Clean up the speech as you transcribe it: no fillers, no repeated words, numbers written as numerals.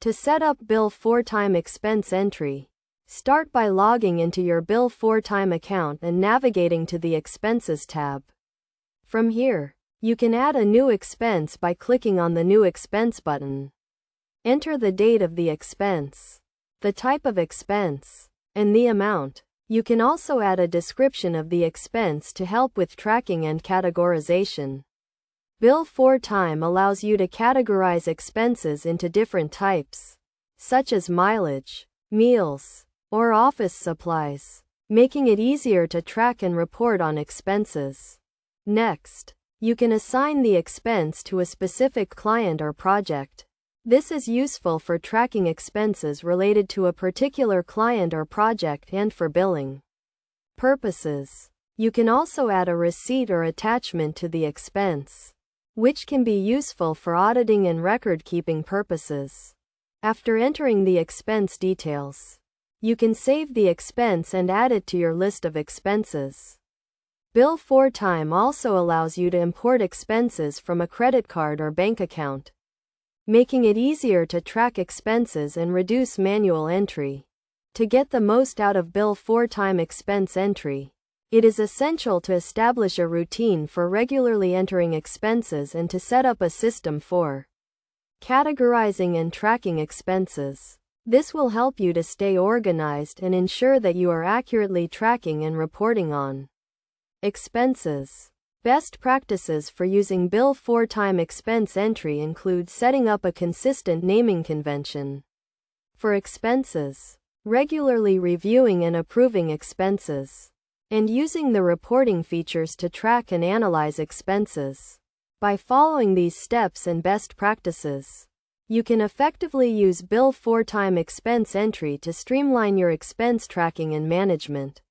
To set up Bill4Time expense entry, start by logging into your Bill4Time account and navigating to the Expenses tab. From here, you can add a new expense by clicking on the New Expense button. Enter the date of the expense, the type of expense, and the amount. You can also add a description of the expense to help with tracking and categorization. Bill4Time allows you to categorize expenses into different types, such as mileage, meals, or office supplies, making it easier to track and report on expenses. Next, you can assign the expense to a specific client or project. This is useful for tracking expenses related to a particular client or project and for billing purposes. You can also add a receipt or attachment to the expense, which can be useful for auditing and record-keeping purposes. After entering the expense details, you can save the expense and add it to your list of expenses. Bill4Time also allows you to import expenses from a credit card or bank account, making it easier to track expenses and reduce manual entry. To get the most out of Bill4Time expense entry, it is essential to establish a routine for regularly entering expenses and to set up a system for categorizing and tracking expenses. This will help you to stay organized and ensure that you are accurately tracking and reporting on expenses. Best practices for using Bill4Time expense entry include setting up a consistent naming convention for expenses, regularly reviewing and approving expenses, and using the reporting features to track and analyze expenses. By following these steps and best practices, you can effectively use Bill4Time expense entry to streamline your expense tracking and management.